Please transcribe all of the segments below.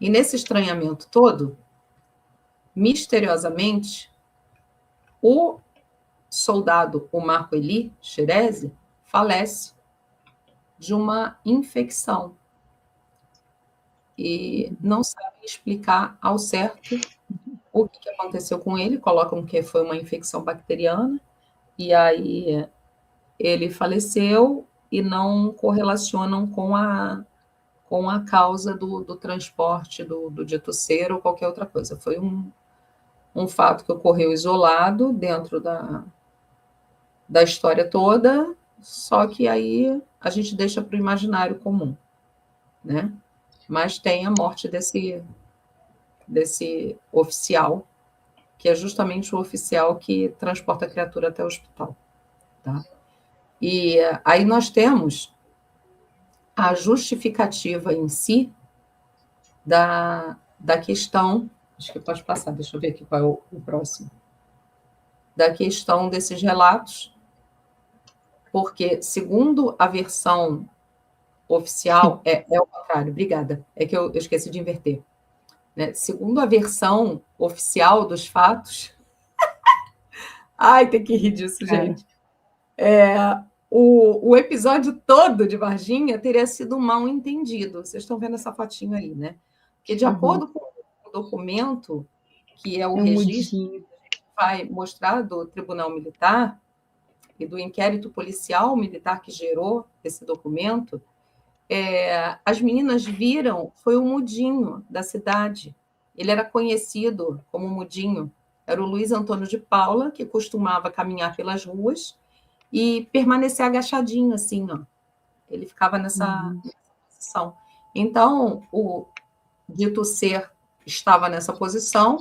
E nesse estranhamento todo, misteriosamente, o soldado, o Marco Eli Scherezi, falece de uma infecção. E não sabem explicar ao certo o que aconteceu com ele, colocam que foi uma infecção bacteriana, e aí ele faleceu e não correlacionam com a causa do transporte do dito ser ou qualquer outra coisa. Foi um fato que ocorreu isolado dentro da história toda, só que aí a gente deixa para o imaginário comum, né? Mas tem a morte desse oficial, que é justamente o oficial que transporta a criatura até o hospital, tá? E aí nós temos a justificativa em si da questão, acho que pode passar, deixa eu ver aqui qual é o próximo, da questão desses relatos, porque, segundo a versão oficial, é o contrário, obrigada, é que eu esqueci de inverter, né? Segundo a versão oficial dos fatos, ai, tem que rir disso, gente, o episódio todo de Varginha teria sido um mal entendido. Vocês estão vendo essa fotinho aí, né? Porque, de acordo com o documento, que é o registro mudinho. que vai mostrar do Tribunal Militar e do inquérito policial militar que gerou esse documento, as meninas viram, foi o Mudinho da cidade. Ele era conhecido como Mudinho. Era o Luiz Antônio de Paula, que costumava caminhar pelas ruas e permanecer agachadinho, assim, ó. Ele ficava nessa posição. Então, o dito ser estava nessa posição,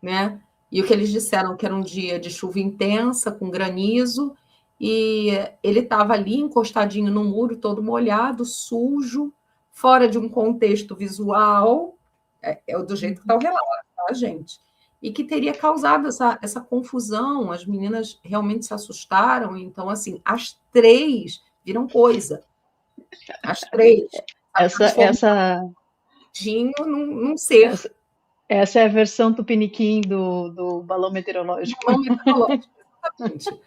né? E o que eles disseram que era um dia de chuva intensa, com granizo, e ele estava ali encostadinho no muro, todo molhado, sujo, fora de um contexto visual, do jeito que está o relato, tá, gente? E que teria causado essa confusão, as meninas realmente se assustaram, então, assim, as três viram coisa, as três. Essa Num ser. Essa é a versão tupiniquim do balão meteorológico. Balão meteorológico, exatamente.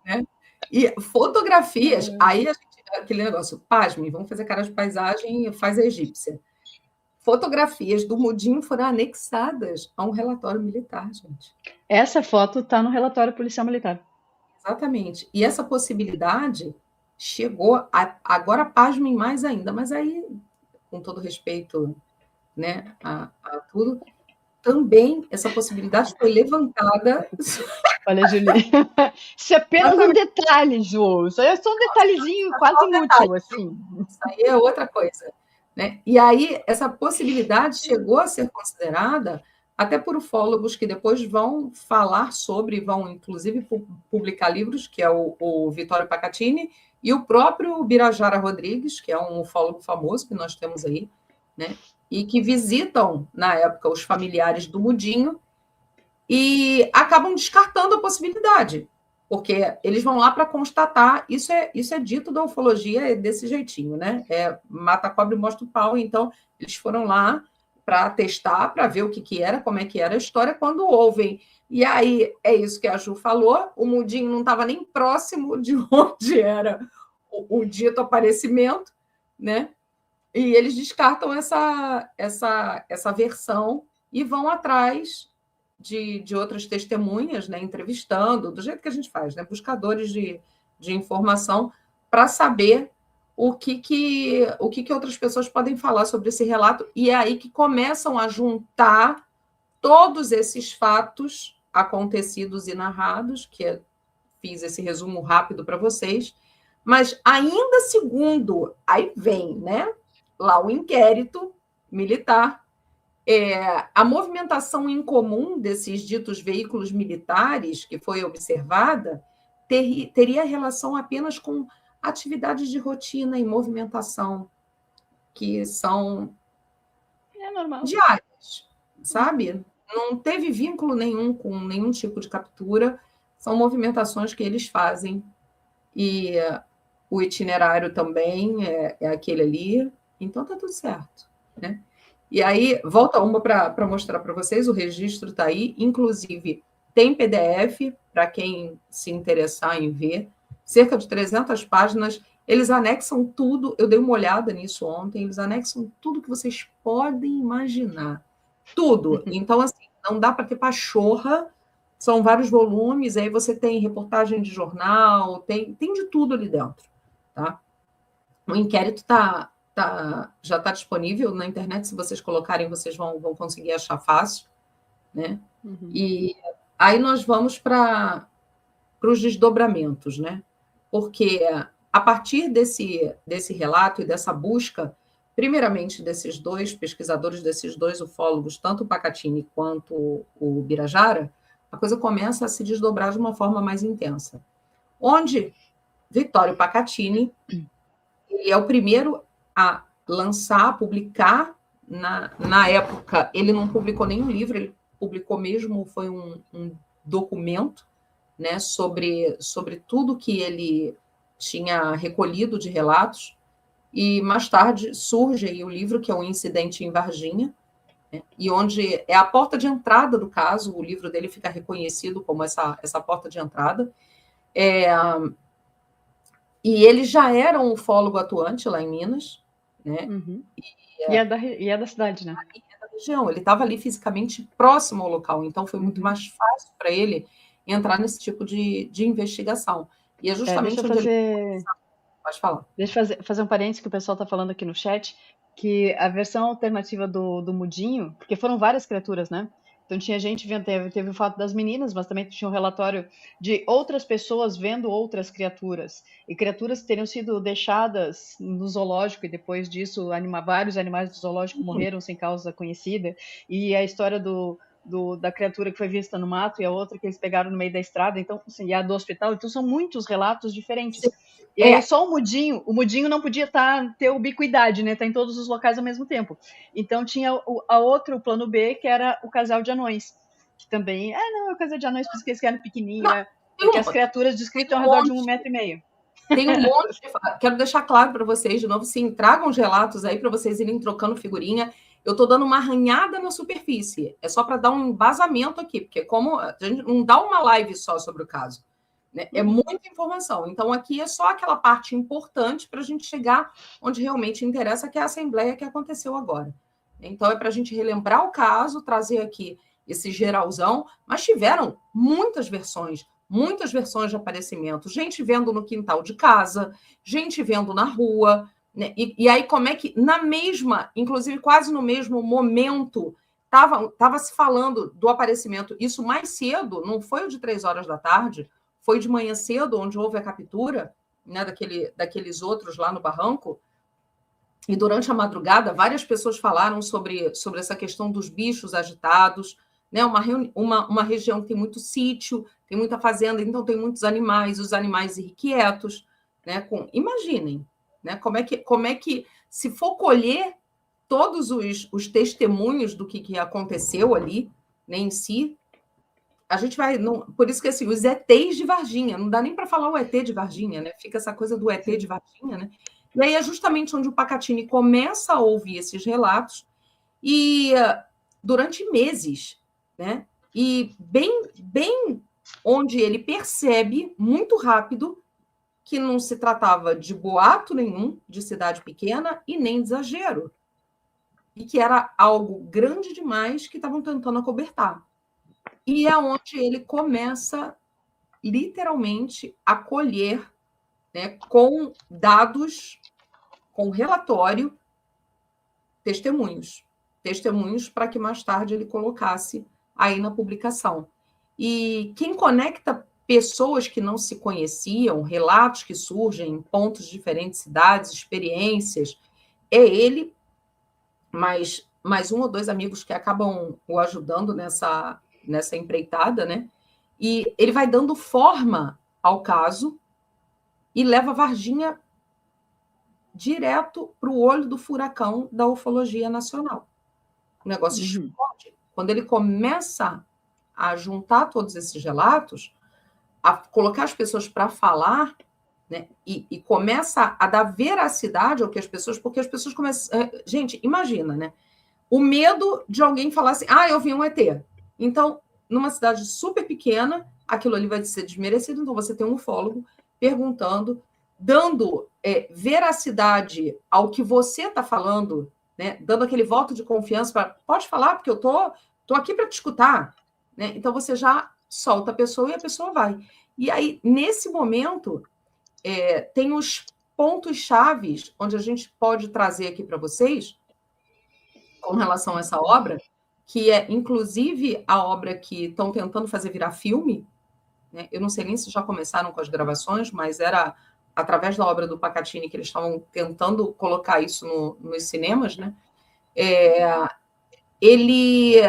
Né? E fotografias, aí aquele negócio, pasmem, vamos fazer cara de paisagem, faz a egípcia. Fotografias do Mudinho foram anexadas a um relatório militar, gente. Essa foto está no relatório policial militar. Exatamente. E essa possibilidade chegou, agora pasmem mais ainda, mas aí, com todo respeito, né, a tudo, também essa possibilidade foi levantada. Olha, Julie, isso é apenas um detalhe, Ju. Isso é só um detalhezinho quase inútil, assim. Isso aí é outra coisa, né? E aí, essa possibilidade chegou a ser considerada até por ufólogos que depois vão falar sobre, vão inclusive publicar livros, que é o Vittorio Pacatini e o próprio Birajara Rodrigues, que é um ufólogo famoso que nós temos aí, né? E que visitam, na época, os familiares do Mudinho e acabam descartando a possibilidade, porque eles vão lá para constatar, isso é dito da ufologia desse jeitinho, né? Mata a cobra e mostra o pau, então eles foram lá para testar, para ver o que era, como é que era a história, quando ouvem. E aí, é isso que a Ju falou, o Mudinho não estava nem próximo de onde era o dito aparecimento, né? E eles descartam essa versão e vão atrás de outras testemunhas, né, entrevistando, do jeito que a gente faz, né, buscadores de informação, para saber o que outras pessoas podem falar sobre esse relato, e é aí que começam a juntar todos esses fatos acontecidos e narrados, que fiz esse resumo rápido para vocês, mas ainda segundo, aí vem, né, lá o inquérito militar, a movimentação incomum desses ditos veículos militares que foi observada teria relação apenas com atividades de rotina e movimentação que são diárias, sabe? Não teve vínculo nenhum com nenhum tipo de captura, são movimentações que eles fazem e o itinerário também é aquele ali, então tá tudo certo, né? E aí, volta uma para mostrar para vocês, o registro está aí, inclusive tem PDF, para quem se interessar em ver, cerca de 300 páginas, eles anexam tudo, eu dei uma olhada nisso ontem, eles anexam tudo que vocês podem imaginar, tudo. Então, assim, não dá para ter pachorra, são vários volumes, aí você tem reportagem de jornal, tem de tudo ali dentro, tá? O inquérito já está disponível na internet, se vocês colocarem, vocês vão conseguir achar fácil, né? Uhum. E aí nós vamos para os desdobramentos, né? Porque a partir desse relato e dessa busca, primeiramente desses dois pesquisadores, desses dois ufólogos, tanto o Pacatini quanto o Birajara, a coisa começa a se desdobrar de uma forma mais intensa. Onde Vittorio Pacatini, ele é o primeiro a lançar, a publicar, na época, ele não publicou nenhum livro, ele publicou mesmo, foi um documento, né, sobre tudo que ele tinha recolhido de relatos, e mais tarde surge aí o livro, que é o Incidente em Varginha, né, e onde é a porta de entrada do caso, o livro dele fica reconhecido como essa porta de entrada. E ele já era um ufólogo atuante lá em Minas, né? Uhum. E é da cidade, né? Da região. Ele estava ali fisicamente próximo ao local, então foi muito mais fácil para ele entrar nesse tipo de investigação. E é justamente Deixa eu onde fazer... ele... Pode falar. Deixa eu fazer um parênteses que o pessoal está falando aqui no chat, que a versão alternativa do Mudinho, porque foram várias criaturas, né? Então tinha gente vendo, teve o fato das meninas, mas também tinha um relatório de outras pessoas vendo outras criaturas. E criaturas que teriam sido deixadas no zoológico, e depois disso vários animais do zoológico morreram sem causa conhecida. E a história da criatura que foi vista no mato e a outra que eles pegaram no meio da estrada, então, assim, e a do hospital. Então são muitos relatos diferentes. Sim. E aí só o Mudinho não podia ter ubiquidade, né? Tá em todos os locais ao mesmo tempo. Então tinha o plano B, que era o casal de anões. Que também, é o casal de anões, porque eles eram pequenininhos, né? Porque as criaturas descritas ao redor de 1,5 metro. Tem um monte de... Quero deixar claro para vocês, de novo, sim, tragam os relatos aí para vocês irem trocando figurinha. Eu estou dando uma arranhada na superfície. É só para dar um embasamento aqui, porque como a gente não dá uma live só sobre o caso, né? É muita informação. Então, aqui é só aquela parte importante para a gente chegar onde realmente interessa, que é a assembleia que aconteceu agora. Então, é para a gente relembrar o caso, trazer aqui esse geralzão, mas tiveram muitas versões de aparecimento, gente vendo no quintal de casa, gente vendo na rua, né? E aí como é que, inclusive quase no mesmo momento, estava se falando do aparecimento, isso mais cedo, não foi o de 3 horas da tarde, foi de manhã cedo, onde houve a captura, né, daqueles outros lá no barranco, e durante a madrugada várias pessoas falaram sobre essa questão dos bichos agitados, né? Uma região que tem muito sítio, tem muita fazenda, então tem muitos animais, os animais irrequietos, né? Imaginem, né? Como é que se for colher todos os testemunhos do que aconteceu ali, né, em si, a gente vai... por isso que assim, os ETs de Varginha, não dá nem para falar o ET de Varginha, né? Fica essa coisa do ET de Varginha, né? E aí é justamente onde o Pacatini começa a ouvir esses relatos, e durante meses, né? E bem onde ele percebe muito rápido que não se tratava de boato nenhum, de cidade pequena, e nem de exagero, e que era algo grande demais que estavam tentando acobertar. E é onde ele começa, literalmente, a colher, né, com dados, com relatório, testemunhos para que mais tarde ele colocasse aí na publicação. E quem conecta pessoas que não se conheciam, relatos que surgem em pontos de diferentes cidades, experiências, é ele, mais 1 ou 2 amigos que acabam o ajudando nessa empreitada, né? E ele vai dando forma ao caso e leva Varginha direto para o olho do furacão da ufologia nacional. O negócio explode. Quando ele começa a juntar todos esses relatos, a colocar as pessoas para falar, né, e começa a dar veracidade ao que as pessoas... Porque as pessoas começam... Gente, imagina, né? o medo de alguém falar assim, eu vi um ET. Então, numa cidade super pequena, aquilo ali vai ser desmerecido, então você tem um ufólogo perguntando, dando veracidade ao que você está falando, né? Dando aquele voto de confiança para, pode falar, porque eu tô aqui para te escutar. Né? Então, você já solta a pessoa e a pessoa vai. E aí, nesse momento, tem os pontos chaves onde a gente pode trazer aqui para vocês, com relação a essa obra, que é, inclusive, a obra que estão tentando fazer virar filme, né? Eu não sei nem se já começaram com as gravações, mas era através da obra do Pacatini que eles estavam tentando colocar isso nos cinemas, né? Ele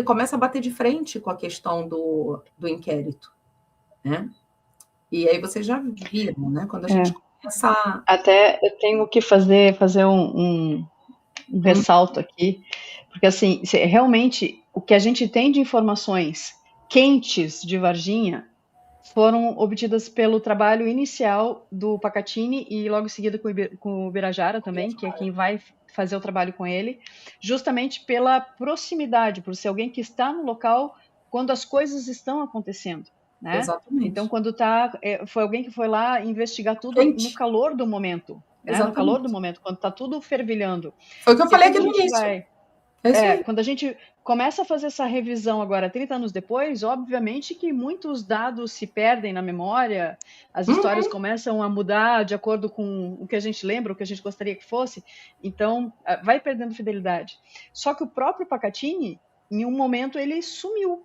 começa a bater de frente com a questão do inquérito, né? E aí vocês já viram, né? Quando a gente começa... Até eu tenho que fazer um ressalto aqui, porque assim, realmente o que a gente tem de informações quentes de Varginha foram obtidas pelo trabalho inicial do Pacatini e logo em seguida com o Birajara também, que é quem vai fazer o trabalho com ele, justamente pela proximidade, por ser alguém que está no local quando as coisas estão acontecendo. Né? Exatamente. Então, quando foi alguém que foi lá investigar tudo no calor do momento, né? No calor do momento, quando está tudo fervilhando. Foi o que eu falei aqui no início. Quando a gente começa a fazer essa revisão agora, 30 anos depois, obviamente que muitos dados se perdem na memória, as histórias começam a mudar de acordo com o que a gente lembra, o que a gente gostaria que fosse, então vai perdendo fidelidade. Só que o próprio Pacatini, em um momento, ele sumiu.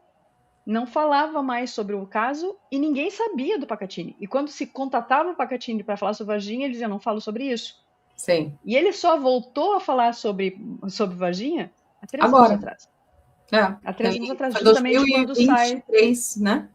Não falava mais sobre o caso e ninguém sabia do Pacatini. E quando se contatava o Pacatini para falar sobre Varginha, ele dizia, não falo sobre isso. Sim. E ele só voltou a falar sobre Varginha há 3 anos atrás. Há 3 anos atrás, justamente 2023, quando né?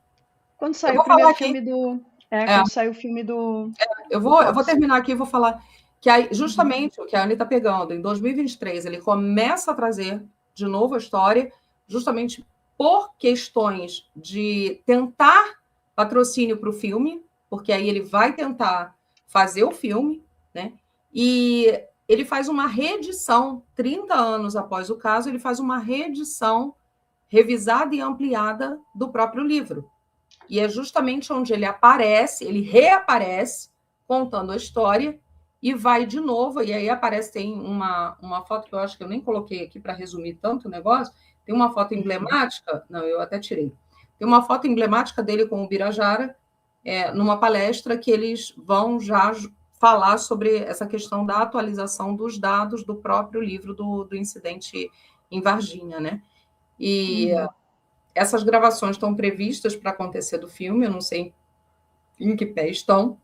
Quando sai o primeiro filme do... quando sai o filme do... Eu vou terminar aqui e vou falar que aí, justamente o que a Anny está pegando, em 2023, ele começa a trazer de novo a história, justamente por questões de tentar patrocínio para o filme, porque aí ele vai tentar fazer o filme, né? E ele faz uma reedição, 30 anos após o caso, ele faz uma reedição revisada e ampliada do próprio livro. E é justamente onde ele reaparece, contando a história, e vai de novo, e aí aparece, tem uma foto que eu acho que eu nem coloquei aqui para resumir tanto o negócio, tem uma foto emblemática, não, eu até tirei, tem uma foto emblemática dele com o Birajara, numa palestra que eles vão já falar sobre essa questão da atualização dos dados do próprio livro do incidente em Varginha, né? E essas gravações estão previstas para acontecer do filme, eu não sei em que pé estão,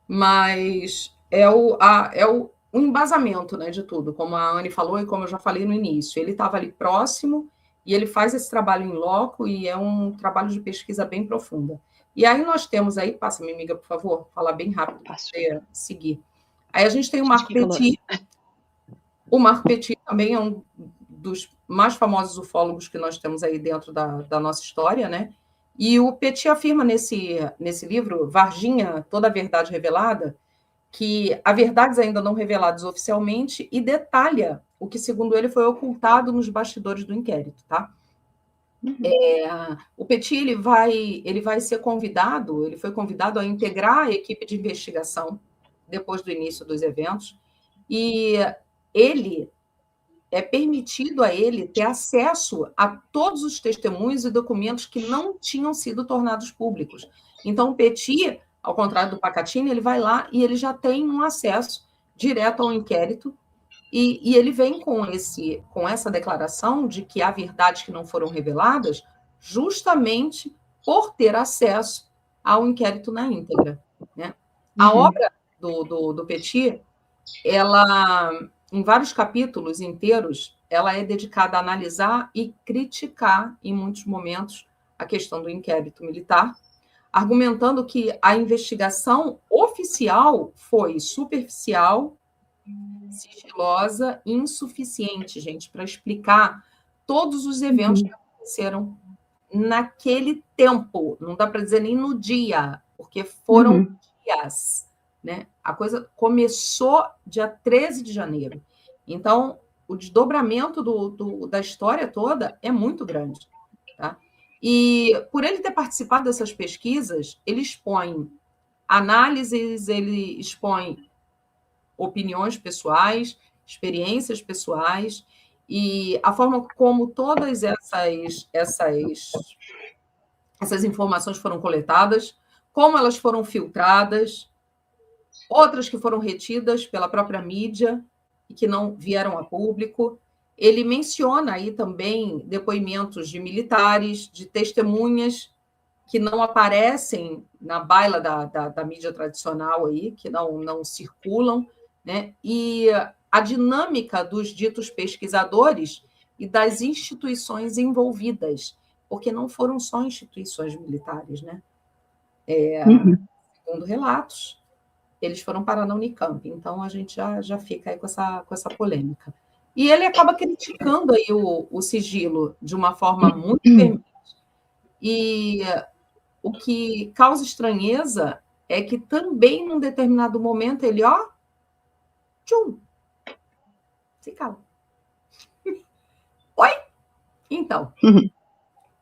mas é o embasamento, né, de tudo, como a Anny falou e como eu já falei no início. Ele estava ali próximo e ele faz esse trabalho em loco e é um trabalho de pesquisa bem profunda. E aí nós temos aí, passa, minha amiga, por favor, falar bem rápido para você seguir. Aí a gente tem o Marco Petit. O Marco Petit também é um dos mais famosos ufólogos que nós temos aí dentro da nossa história, né? E o Petit afirma nesse livro, Varginha, Toda a Verdade Revelada, que há verdades ainda não reveladas oficialmente e detalha o que, segundo ele, foi ocultado nos bastidores do inquérito, tá? O Petit ele vai ser convidado, ele foi convidado a integrar a equipe de investigação depois do início dos eventos, e ele é permitido a ele ter acesso a todos os testemunhos e documentos que não tinham sido tornados públicos. Então, o Petit, ao contrário do Pacatini, ele vai lá e ele já tem um acesso direto ao inquérito e ele vem com essa declaração de que há verdades que não foram reveladas justamente por ter acesso ao inquérito na íntegra. Né? A obra do Petit, ela, em vários capítulos inteiros, ela é dedicada a analisar e criticar, em muitos momentos, a questão do inquérito militar, argumentando que a investigação oficial foi superficial, sigilosa e insuficiente, gente, para explicar todos os eventos que aconteceram naquele tempo. Não dá para dizer nem no dia, porque foram dias. Né? A coisa começou dia 13 de janeiro. Então, o desdobramento da história toda é muito grande. Tá? E por ele ter participado dessas pesquisas, ele expõe análises, ele expõe opiniões pessoais, experiências pessoais, e a forma como todas essas informações foram coletadas, como elas foram filtradas, outras que foram retidas pela própria mídia e que não vieram a público. Ele menciona aí também depoimentos de militares, de testemunhas que não aparecem na baila da mídia tradicional aí, que não circulam, né? E a dinâmica dos ditos pesquisadores e das instituições envolvidas, porque não foram só instituições militares, né? Segundo relatos, eles foram parar na Unicamp, então a gente já fica aí com essa polêmica. E ele acaba criticando aí o sigilo de uma forma muito veemente. E o que causa estranheza é que também, num determinado momento, ele, tchum, se cala. Oi? Então.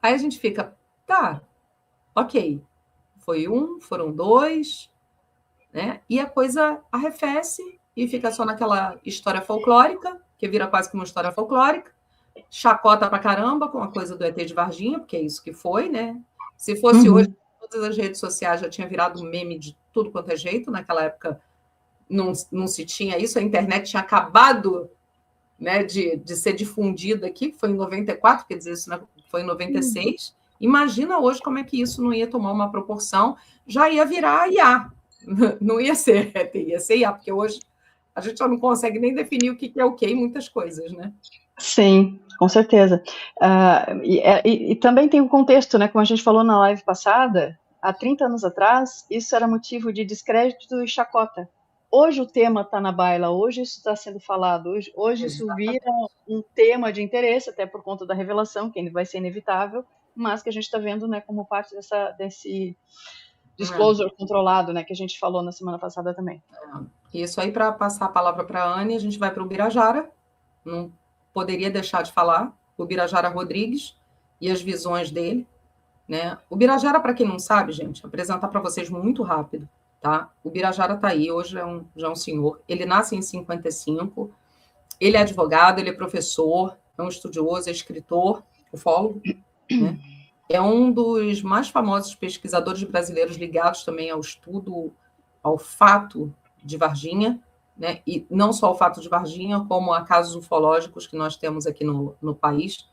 Aí a gente fica, tá, ok. Foi um, foram dois, né? E a coisa arrefece e fica só naquela história folclórica, que vira quase que uma história folclórica, chacota pra caramba com a coisa do ET de Varginha, porque é isso que foi, né? Se fosse hoje, todas as redes sociais já tinha virado meme de tudo quanto é jeito. Naquela época não se tinha isso, a internet tinha acabado, né, de ser difundida aqui, foi em 94, quer dizer, isso foi em 96. Imagina hoje como é que isso não ia tomar uma proporção, já ia virar IA, não ia ser ET, ia ser IA, porque hoje a gente já não consegue nem definir o que é o que em muitas coisas, né? Sim, com certeza. E também tem o contexto, né? Como a gente falou na live passada, há 30 anos atrás, isso era motivo de descrédito e chacota. Hoje o tema está na baila, hoje isso está sendo falado, hoje isso vira um tema de interesse, até por conta da revelação, que vai ser inevitável, mas que a gente está vendo, né, como parte desse disclosure controlado, né, que a gente falou na semana passada também. Isso aí, para passar a palavra para a Anne, a gente vai para o Birajara, não poderia deixar de falar, o Birajara Rodrigues e as visões dele, né? O Birajara, para quem não sabe, gente, apresentar para vocês muito rápido, tá? O Birajara está aí, hoje já é um senhor, ele nasce em 55, ele é advogado, ele é professor, é um estudioso, é escritor, ufólogo, né? É um dos mais famosos pesquisadores brasileiros ligados também ao estudo, ao fato de Varginha, né? E não só o fato de Varginha, como a casos ufológicos que nós temos aqui no país.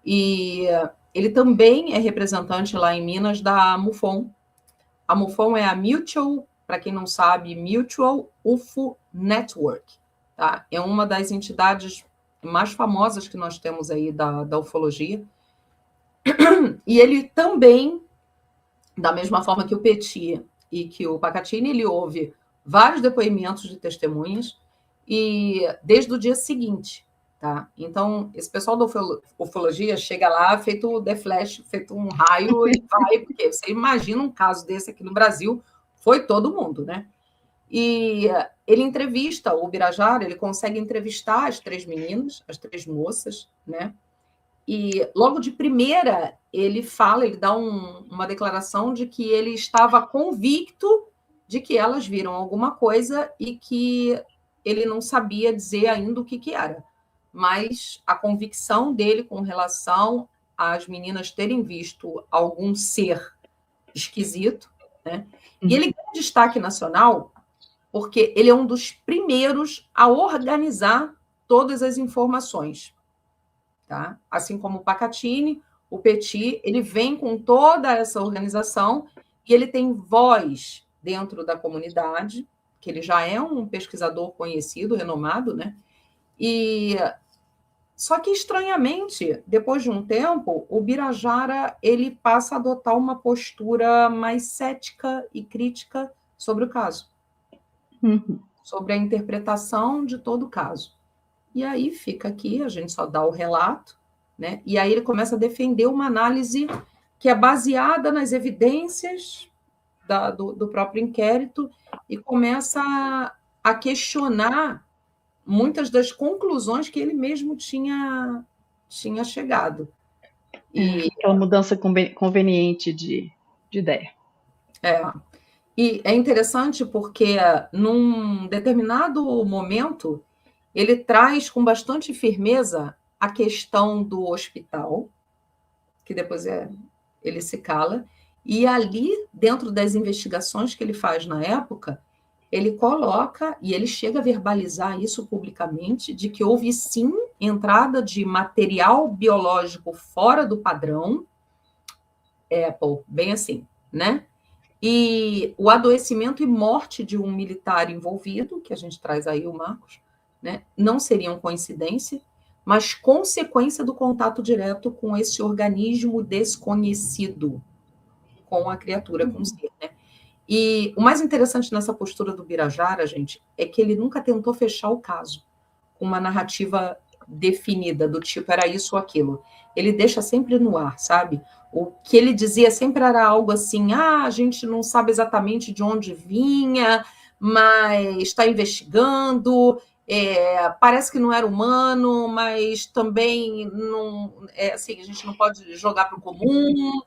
E ele também é representante lá em Minas da MUFON. A MUFON é a Mutual, para quem não sabe, Mutual UFO Network. Tá? É uma das entidades mais famosas que nós temos aí da ufologia. E ele também, da mesma forma que o Petit e que o Pacatini, ele ouve vários depoimentos de testemunhas e desde o dia seguinte, tá? Então, esse pessoal da ufologia chega lá feito The Flash, feito um raio e vai, porque você imagina um caso desse aqui no Brasil, foi todo mundo, né? E ele entrevista o Birajara, ele consegue entrevistar as três meninas, as três moças, né? E logo de primeira, ele dá uma declaração de que ele estava convicto de que elas viram alguma coisa e que ele não sabia dizer ainda o que era. Mas a convicção dele com relação às meninas terem visto algum ser esquisito, né? E ele ganha destaque nacional porque ele é um dos primeiros a organizar todas as informações. Tá? Assim como o Pacatini, o Petit, ele vem com toda essa organização e ele tem voz dentro da comunidade, que ele já é um pesquisador conhecido, renomado, né? E só que estranhamente, depois de um tempo, o Birajara ele passa a adotar uma postura mais cética e crítica sobre o caso, sobre a interpretação de todo o caso. E aí fica aqui, a gente só dá o relato, né? E aí ele começa a defender uma análise que é baseada nas evidências do próprio inquérito e começa a questionar muitas das conclusões que ele mesmo tinha chegado. Aquela mudança conveniente de ideia. E é interessante porque, num determinado momento, ele traz com bastante firmeza a questão do hospital, que depois ele se cala, e ali, dentro das investigações que ele faz na época, ele coloca, e ele chega a verbalizar isso publicamente, de que houve sim entrada de material biológico fora do padrão, bem assim, né? E o adoecimento e morte de um militar envolvido, que a gente traz aí o Marcos, né, não seriam coincidência, mas consequência do contato direto com esse organismo desconhecido, com a criatura, com o ser, né? E o mais interessante nessa postura do Birajara, gente, é que ele nunca tentou fechar o caso com uma narrativa definida, do tipo, era isso ou aquilo. Ele deixa sempre no ar, sabe? O que ele dizia sempre era algo assim, a gente não sabe exatamente de onde vinha, mas está investigando, parece que não era humano, mas também não, assim, a gente não pode jogar para o comum,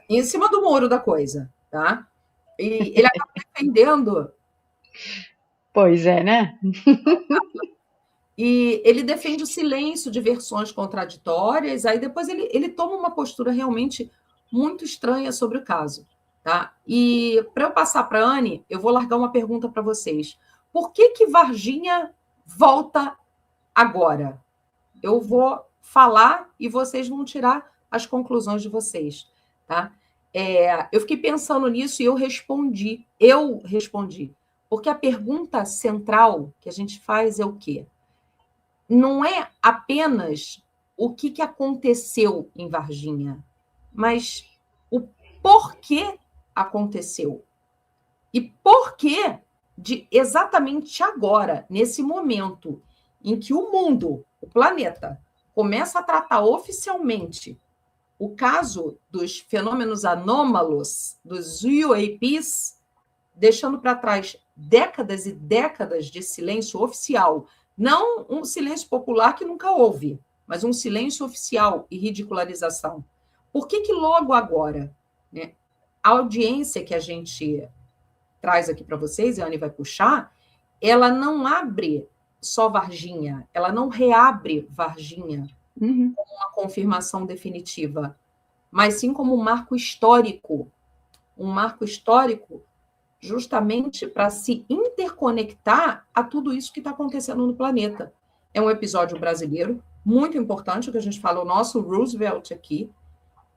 em cima do muro da coisa, tá? E ele acaba defendendo. Pois é, né? E ele defende o silêncio de versões contraditórias, aí depois ele toma uma postura realmente muito estranha sobre o caso. Tá? E para eu passar para a Anne, eu vou largar uma pergunta para vocês. Por que Varginha volta agora? Eu vou falar e vocês vão tirar as conclusões de vocês. Tá? Eu fiquei pensando nisso e eu respondi. Porque a pergunta central que a gente faz é o quê? Não é apenas o que aconteceu em Varginha, mas o porquê aconteceu. E por que de exatamente agora, nesse momento em que o mundo, o planeta, começa a tratar oficialmente o caso dos fenômenos anômalos, dos UAPs, deixando para trás décadas e décadas de silêncio oficial, não um silêncio popular que nunca houve, mas um silêncio oficial e ridicularização. Por que logo agora, né, a audiência que a gente traz aqui para vocês, e a Anne vai puxar, ela não abre só Varginha, ela não reabre Varginha como uma confirmação definitiva, mas sim como um marco histórico justamente para se interconectar a tudo isso que está acontecendo no planeta. É um episódio brasileiro, muito importante, o que a gente fala, o nosso Roosevelt aqui,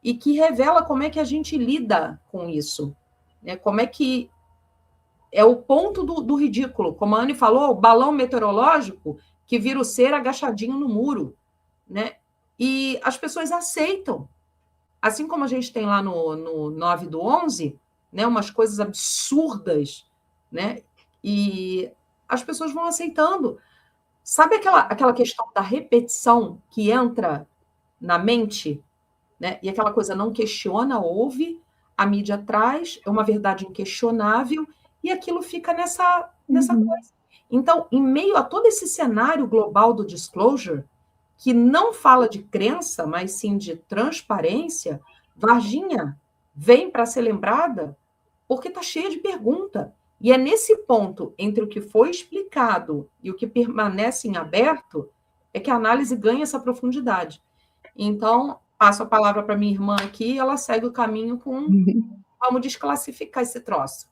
e que revela como é que a gente lida com isso. Né? Como é que é o ponto do ridículo. Como a Anne falou, o balão meteorológico que vira o ser agachadinho no muro. Né? E as pessoas aceitam. Assim como a gente tem lá no 9/11, né, umas coisas absurdas, né? E as pessoas vão aceitando. Sabe aquela questão da repetição que entra na mente, né? E aquela coisa não questiona, ouve, a mídia traz, é uma verdade inquestionável, e aquilo fica nessa coisa. Então, em meio a todo esse cenário global do disclosure, que não fala de crença, mas sim de transparência, Varginha vem para ser lembrada porque está cheia de pergunta. E é nesse ponto, entre o que foi explicado e o que permanece em aberto, é que a análise ganha essa profundidade. Então, passo a palavra para minha irmã aqui, ela segue o caminho com vamos desclassificar esse troço.